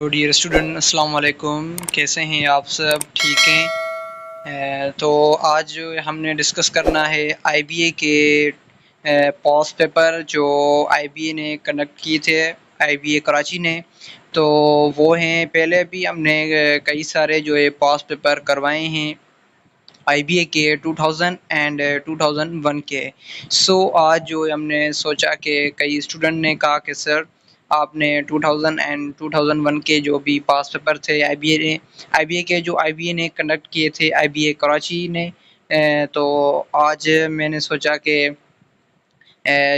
तो dear student अस्सलाम वालेकुम, कैसे हैं आप सब? ठीक हैं? तो आज हमने डिस्कस करना है आईबीए के पास पेपर जो आईबीए ने कंडक्ट किए थे, आईबीए कराची ने। तो वो हैं, पहले भी हमने कई सारे जो है पास पेपर करवाए हैं आईबीए के 2000 एंड 2001 के। आज जो हमने सोचा कि कई स्टूडेंट ने कहा कि सर आपने 2000 एंड 2001 के जो भी पास पेपर थे आईबीए के जो आईबीए ने कंडक्ट किए थे आईबीए कराची ने। तो आज मैंने सोचा कि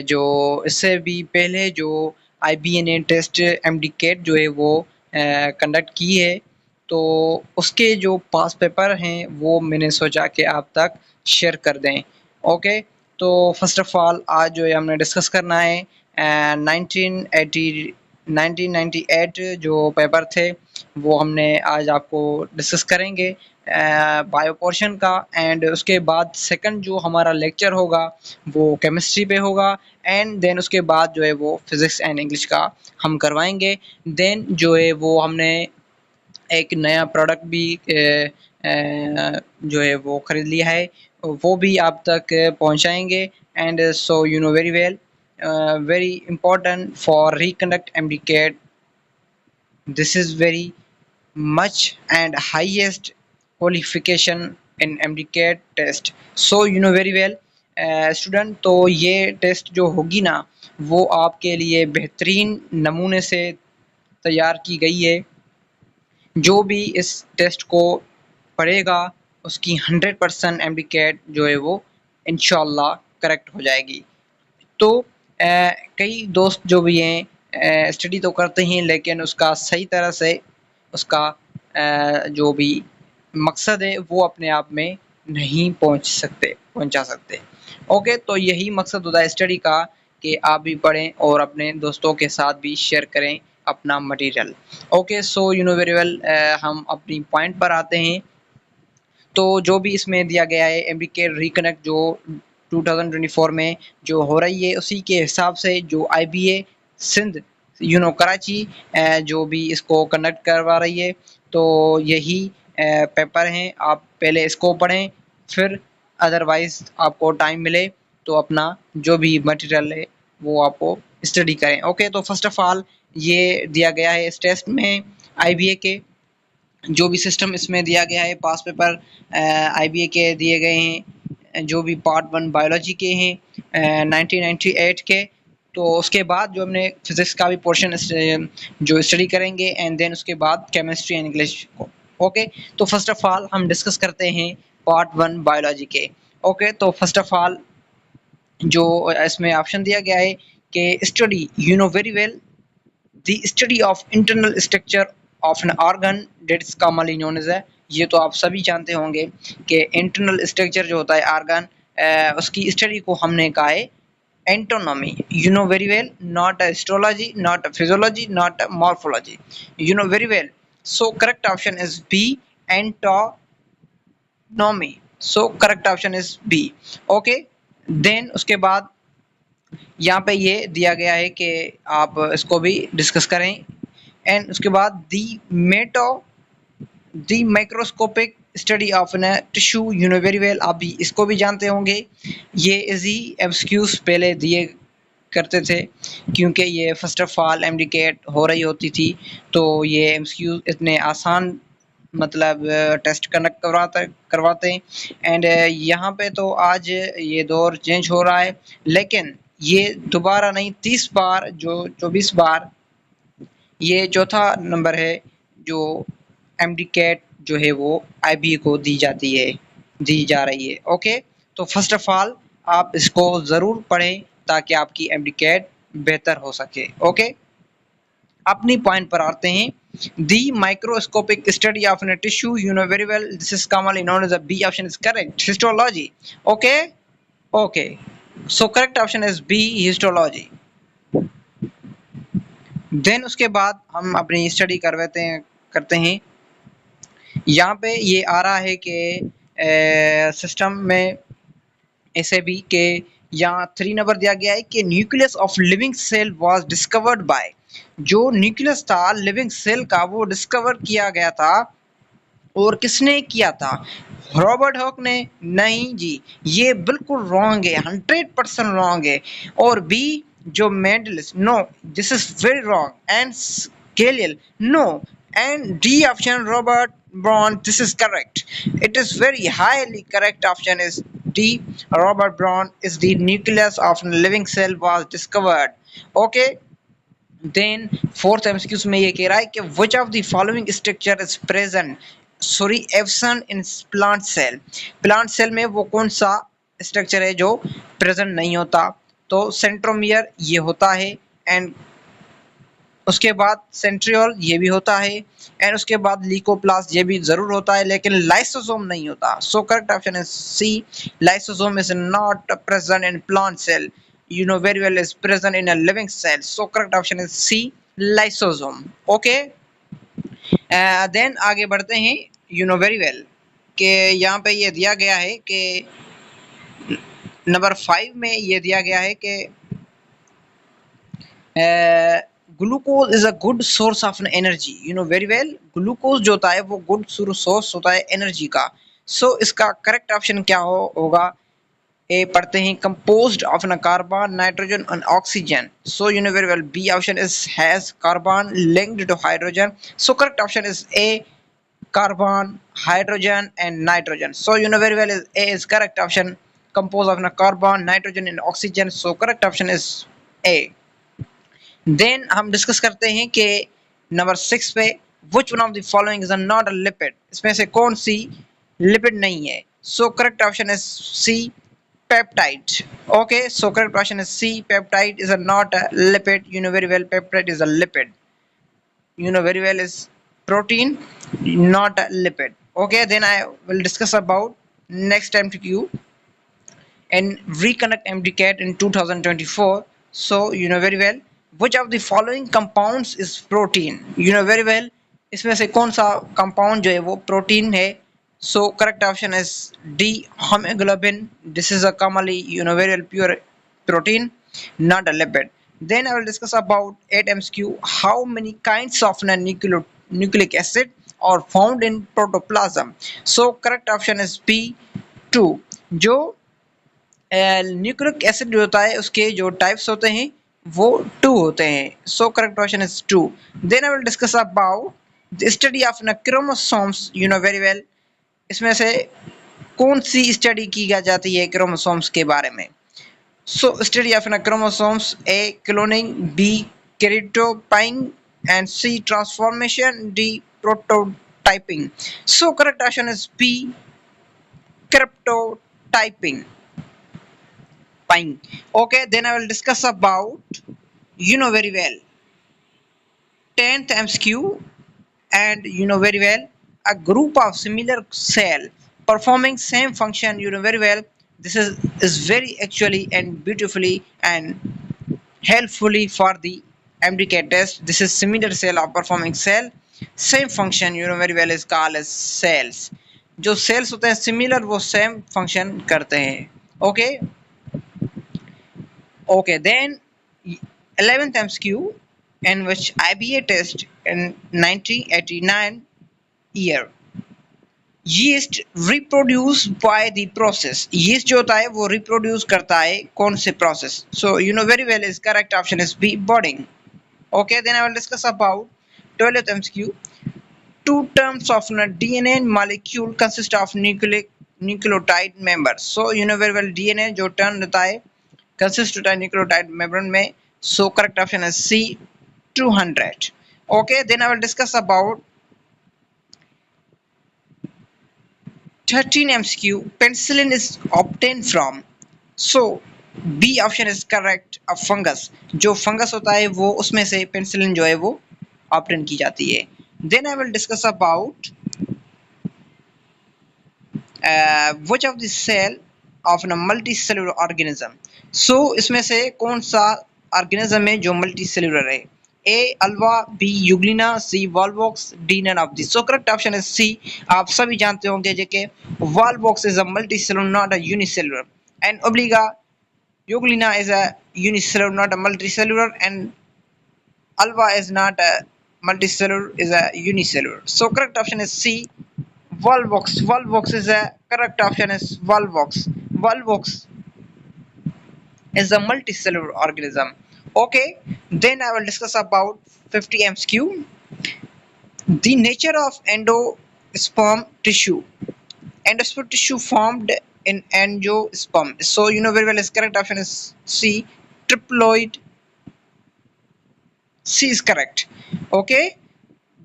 जो इससे भी पहले जो आईबीए ने टेस्ट एमडीकेट जो है वो कंडक्ट की है, तो उसके जो पास पेपर हैं वो मैंने सोचा कि आप तक शेयर कर दें। ओके, तो फर्स्ट ऑफ ऑल आज जो है हमने डिस्कस करना है 1998 जो पेपर थे वो हमने आज आपको डिस्कस करेंगे बायो पोर्शन का। एंड उसके बाद सेकंड जो हमारा लेक्चर होगा वो केमिस्ट्री पे होगा। एंड देन उसके बाद जो है वो फिज़िक्स एंड इंग्लिश का हम करवाएंगे। देन जो है वो हमने एक नया प्रोडक्ट भी जो है वो ख़रीद लिया है, वो भी आप तक पहुंचाएंगे। And so you know very well, very important for reconduct MDCAT. This is very much and highest qualification in MDCAT test. So you know very well student, तो ये टेस्ट जो होगी ना वो आपके लिए बेहतरीन नमूने से तैयार की गई है। जो भी इस टेस्ट को पढ़ेगा उसकी 100% MDCAT जो है वो इंशाल्लाह करेक्ट हो जाएगी। तो कई दोस्त जो भी हैं स्टडी तो करते हैं लेकिन उसका सही तरह से उसका जो भी मकसद है वो अपने आप में नहीं पहुंचा सकते। ओके, तो यही मकसद होता है स्टडी का कि आप भी पढ़ें और अपने दोस्तों के साथ भी शेयर करें अपना material. Okay, so you know very well, हम अपनी पॉइंट पर आते हैं। तो जो भी इसमें दिया गया है एमडीके रिकनेक्ट जो 2024 में जो हो रही है उसी के हिसाब से जो आईबीए सिंध कराची जो भी इसको कंडक्ट करवा रही है, तो यही पेपर हैं। आप पहले इसको पढ़ें, फिर अदरवाइज आपको टाइम मिले तो अपना जो भी मटेरियल है वो आपको स्टडी करें। ओके, तो फर्स्ट ऑफ ऑल ये दिया गया है इस टेस्ट में आईबीए के जो भी सिस्टम इसमें दिया गया है। पास पेपर आईबीए के दिए गए हैं जो भी पार्ट 1 बायोलॉजी के हैं 1998 के। तो उसके बाद जो हमने फिज़िक्स का भी पोर्शन जो स्टडी करेंगे एंड देन उसके बाद केमिस्ट्री एंड इंग्लिश को। ओके, तो फर्स्ट ऑफ ऑल हम डिस्कस करते हैं पार्ट 1 बायोलॉजी के। ओके, तो फर्स्ट ऑफ ऑल जो इसमें ऑप्शन दिया गया है कि study you know very well the study of internal structure of an organ that is commonly known as ये तो आप सभी जानते होंगे कि इंटरनल स्ट्रक्चर जो होता है ऑर्गन उसकी स्टडी को हमने कहा है anatomy. You know very well, not histology, not physiology, not morphology. You know very well, so correct option is B, anatomy. So correct option is B. Okay, then उसके बाद यहाँ पे ये दिया गया है कि आप इसको भी डिस्कस करें। एंड उसके बाद the microscopic study of an tissue. You know very well, आप भी इसको भी जानते होंगे। ये इजी एमसीक्यूज पहले दिए करते थे क्योंकि ये फर्स्ट ऑफ ऑल एमडीकेट हो रही होती थी, तो ये एमसीक्यूज इतने आसान मतलब टेस्ट कंडक्ट करवाते हैं। एंड यहाँ पे तो आज ये दौर चेंज हो रहा है, लेकिन ये दोबारा नहीं 30 बार जो 24 बार ये चौथा नंबर है जो एमडीकेट जो है वो आईबीए को दी जा रही है। ओके, तो फर्स्ट ऑफ ऑल आप इसको ज़रूर पढ़ें ताकि आपकी एमडीकेट बेहतर हो सके। ओके, अपनी पॉइंट पर आते हैं। The microscopic study of an tissue, you know very well, this is commonly known as B option is correct, histology. Okay, okay, so correct option is B, histology. Then उसके बाद हम अपनी study करते हैं। यहाँ पे ये आ रहा है कि सिस्टम में ऐसे भी कि यहाँ 3 नंबर दिया गया है कि nucleus of living cell was discovered by जो न्यूक्लियस था लिविंग सेल का वो डिस्कवर किया गया था। और किसने किया था? रॉबर्ट हॉक ने? नहीं जी, ये बिल्कुल रॉन्ग है, 100% रॉन्ग है। और बी जो Mendel is, no, this is very wrong. And Galileo, no. And D option Robert Brown, this is correct. It is very highly correct option is D, Robert Brown is the nucleus of living cell was discovered. Okay, then fourth MCQs में ये कह रहा है कि which of the following structure is present, sorry, absent in plant cell. Plant cell में वो कौन सा स्ट्रक्चर है जो प्रेजेंट नहीं होता? तो सेंट्रोमियर ये होता है, एंड उसके बाद सेंट्रियोल ये भी होता है, एंड उसके बाद लीकोप्लास्ट ये भी जरूर होता है, लेकिन लाइसोसोम नहीं होता। So correct option is C, lysosome is not present in plant cell, you know very well is present in a living cell. So correct option is C, lysosome. Okay, then आगे बढ़ते हैं। you know very well कि यहाँ पे ये दिया गया है कि नंबर 5 में ये दिया गया है कि glucose is a good source of energy. You know very well, glucose जो होता है वो गुड सोर्स होता है एनर्जी का। सो इसका करेक्ट ऑप्शन क्या होगा? ए पढ़ते हैं, composed of a carbon, nitrogen and oxygen. So you know very well B option is has carbon linked to hydrogen. So correct option is A, carbon, hydrogen and nitrogen. So you know very well is A is correct option, composed of a carbon, nitrogen and oxygen. So correct option is A. Then हम discuss करते हैं कि number 6 पे which one of the following is not a lipid, इसमें से कौन सी lipid नहीं है? So correct option is C, peptide. Okay, so correct option is C, peptide is not a lipid. You know very well peptide is a lipid. You know very well is protein, not a lipid. Okay, then I will discuss about next MCQ and reconduct MDCAT in 2024. So you know very well which of the following compounds is protein. You know very well इसमें से कौन सा compound जो है वो protein है? So correct option is D, hemoglobin. This is a commonly very well pure protein, not a lipid. Then I will discuss about 8 MCQ. How many kinds of nucleic acid are found in protoplasm? So correct option is B, 2. जो nucleic acid होता है उसके जो types होते हैं वो 2 होते हैं। So correct option is 2. Then I will discuss about the study of chromosomes. You know very well, इसमें से कौन सी स्टडी की जाती है क्रोमोसोम्स के बारे में? So study of chromosomes, A cloning, B karyotyping and C transformation, D prototyping. So correct option is B, cryptotyping. Okay, then I will discuss about very well 10th MCQ, and very well a group of similar cell performing same function. You know very well this is very actually and beautifully and helpfully for the MDK test. This is similar cell of performing cell same function. You know very well is called as cells. जो cells होते हैं similar वो same function करते हैं. Okay. Okay, then 11th MCQ, in which IBA test in 1989 year. Yeast reproduce by the process. Yeast जो होता है वो reproduce करता है कौन से process? So you know very well is correct option is B, budding. Okay, then I will discuss about 12th MCQ. Two terms of a DNA molecule consist of nucleotide members. So you know very well DNA जो term होता है consist होता है nucleotide membrane में. So correct option is C, 200. Okay, then I will discuss about 13 MCQ. Penicillin is obtained from. So B option is correct, a fungus. जो fungus होता है वो उसमें से पेनिसिलिन जो है वो ऑब्टेन की जाती है. Then I will discuss about which of the cell of a multicellular organism. So इसमें से कौन सा ऑर्गेनिज्म है जो मल्टी सेलुलर है? A Ulva, B Euglena, C Volvox, D none of the. So correct option is C. आप सभी जानते होंगे कि Volvox is a multi cellular, not a unicellular, and ओब्लिगा Euglena is a unicellular, not a multi cellular, and Alva is not a multicellular, is a unicellular. So correct option is C. Volvox. Volvox is a correct option is Volvox. Volvox is a multicellular organism. Okay, then I will discuss about 50 MSQ. The nature of endosperm tissue. Endosperm tissue formed in angiosperm. So you know very well, is correct option is C. Triploid. C is correct. Okay,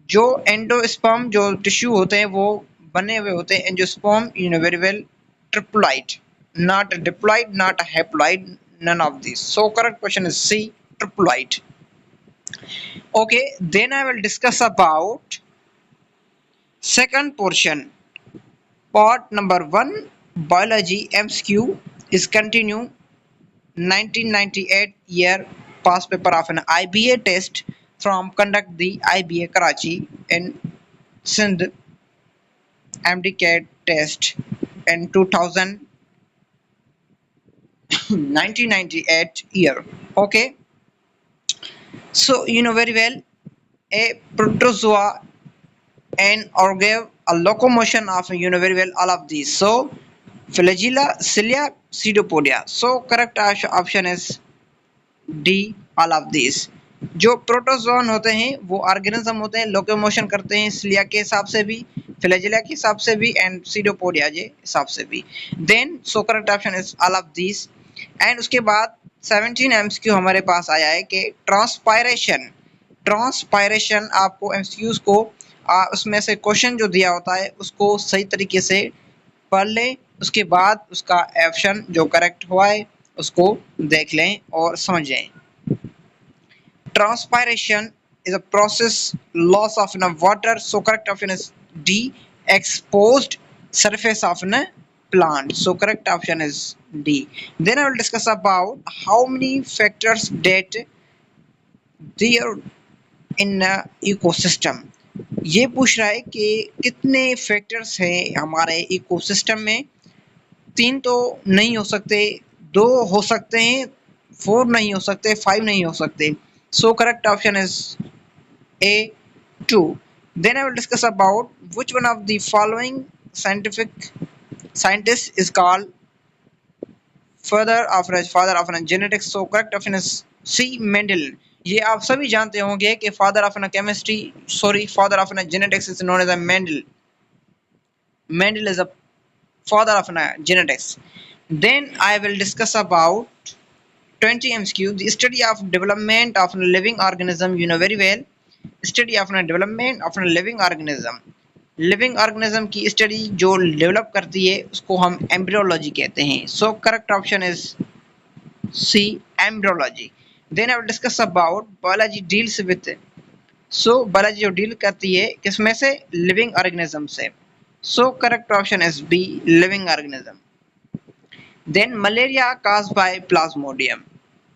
जो endosperm जो tissue होते हैं वो बने हुए होते हैं angiosperm you know very well triploid, not a diploid, not a haploid, none of these. So correct question is C, triploid. Okay, then I will discuss about second portion, part number 1, biology MCQ is continue 1998 year past paper of an IBA test from conduct the IBA Karachi in Sindh MDCAT test in 2000 1998 year. Okay, so you know very well, a protozoa and orgave a locomotion of you know very well all of these. So flagella, cilia, pseudopodia. So correct option is D, all of these. जो protozoan होते हैं वो organism होते हैं, locomotion करते हैं cilia के हिसाब से भी, फ्लैजेला के हिसाब से भी एंड सीडोपोडिया के हिसाब से भी. Then so correct option is all of this. And उसके बाद 17 एमसीक्यू हमारे पास आया है कि ट्रांसपायरेशन. ट्रांसपायरेशन आपको एमसीक्यूज को उसमें से क्वेश्चन जो दिया होता है उसको सही तरीके से पढ़ लें, उसके बाद उसका ऑप्शन जो करेक्ट हुआ है उसको देख लें और समझें. Transpiration is a process loss of water. So correct option is D. Exposed surface of a plant. So correct option is D. Then I will discuss about how many factors that there in ecosystem. ये पूछ रहा है कि कितने factors हैं हमारे ecosystem में. 3 तो नहीं हो सकते, 2 हो सकते हैं, 4 नहीं हो सकते, 5 नहीं हो सकते. So correct option is A, 2. Then I will discuss about which one of the following scientists is called father of genetics. So correct option is C, Mendel. ये आप सभी जानते होंगे कि father of father of genetics is known as a Mendel. Mendel is a father of genetics. Then I will discuss about 20 MSQ, the study of development of a living organism. You know very well, study of a development of a living organism. Living organism की study जो develop करती है उसको हम embryology कहते हैं. So correct option is C, embryology. Then I will discuss about biology deals with. So biology जो deal करती है किसमें से, लिविंग ऑर्गेनिज्म से. So correct option is B, living organism. Then malaria cause by plasmodium.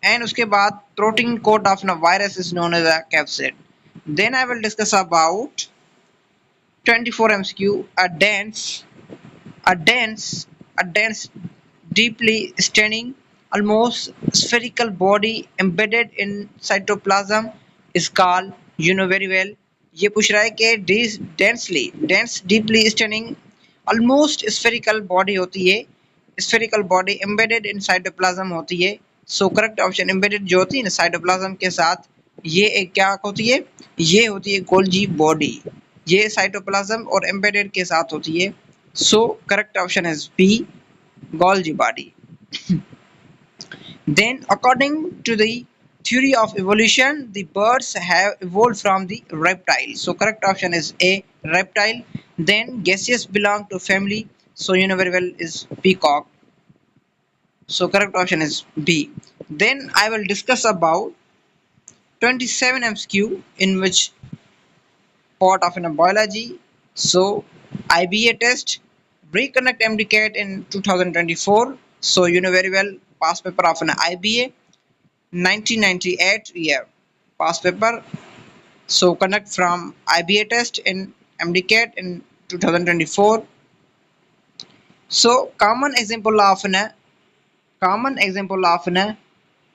And उसके बाद protein coat of न virus is known as a capsid. Then I will discuss about 24 MCQ, a dense, deeply staining, almost spherical body embedded in cytoplasm is called, you know very well. ये पूछ रहा है कि dense, deeply staining, almost spherical body होती है, spherical body embedded in cytoplasm होती है. So correct option embedded जो होती है ना cytoplasm के साथ, ये एक क्या होती है, ये होती है गोल्जी बॉडी. ये साइटोप्लाज्म और एम्बेडेड के साथ होती है. So correct option is B, Golgi body. Then according to the theory of evolution, the birds have evolved from the reptile. So correct option is A, reptile. Then gaseous belong to family. So you know very well is peacock. So correct option is B. Then I will discuss about 27 MSQ in which part of biology. So IBA test, reconnect MDCAT in 2024. So you know very well, past paper of an IBA 1998 year past paper. So conduct from IBA test in MDCAT in 2024. So common example of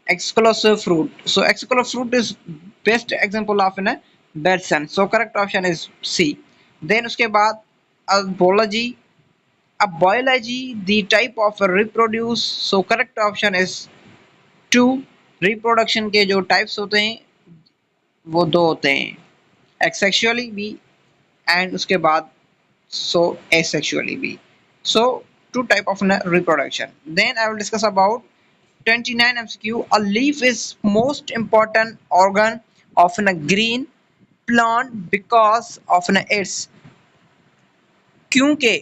exclusive fruit. So exclusive fruit is best example of an Batson. So correct option is C. Then उसके बाद biology. अब biology the type of reproduce. So correct option is 2. Reproduction के जो types होते हैं वो दो होते हैं, asexually भी and उसके बाद so asexually भी. So two type of reproduction. Then I will discuss about 29 MCQ. A leaf is most important organ of a green plant because of its क्योंकि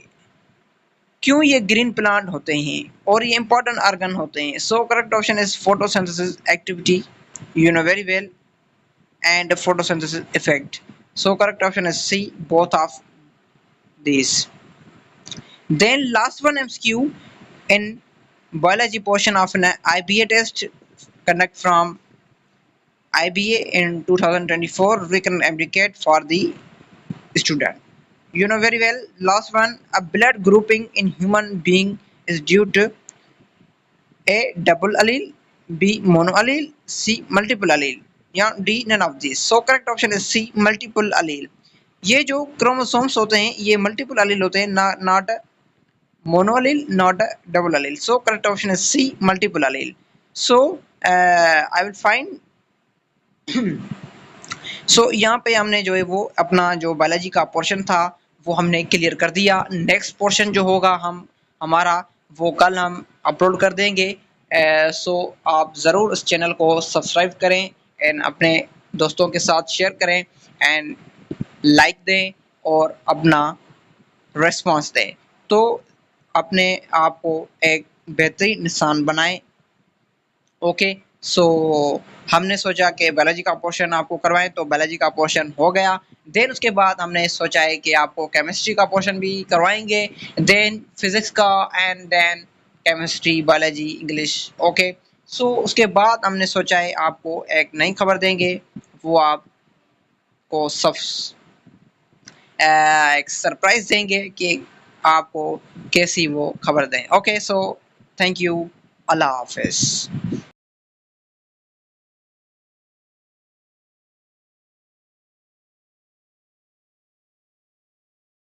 क्यों ये ग्रीन प्लांट होते हैं और ये इंपॉर्टेंट ऑर्गन होते हैं. So correct option is photosynthesis activity, you know very well, and photosynthesis effect. So correct option is C, both of these. Then last one MCQ in biology portion of an IBA test conduct from IBA in 2024 we can indicate for the student. You know very well. Last one, a blood grouping in human being is due to A double allele, B mono allele, C multiple allele या D none of these. So correct option is C multiple allele. ये जो chromosomes होते हैं ये multiple allele होते हैं, not mono allele, not double allele. So correct option is C multiple allele. So I will find सो यहाँ पे हमने जो है वो अपना जो बायोलॉजी का पोर्शन था वो हमने क्लियर कर दिया. नेक्स्ट पोर्शन जो होगा हम हमारा वो कल हम अपलोड कर देंगे. सो आप ज़रूर इस चैनल को सब्सक्राइब करें एंड अपने दोस्तों के साथ शेयर करें एंड लाइक दें और अपना रेस्पॉन्स दें. तो अपने आप को एक बेहतरीन इंसान बनाएं. ओके, सो हमने सोचा कि बायोलॉजी का पोर्शन आपको करवाएं तो बायोलॉजी का पोर्शन हो गया. देन उसके बाद हमने सोचा है कि आपको केमिस्ट्री का पोर्शन भी करवाएंगे, देन फिजिक्स का and then chemistry, biology, English. Okay, so उसके बाद हमने सोचा है आपको एक नई खबर देंगे, वो आपको एक सरप्राइज देंगे कि आपको कैसी वो खबर दें. ओके, सो थैंक यू, अल्लाह हाफिज़.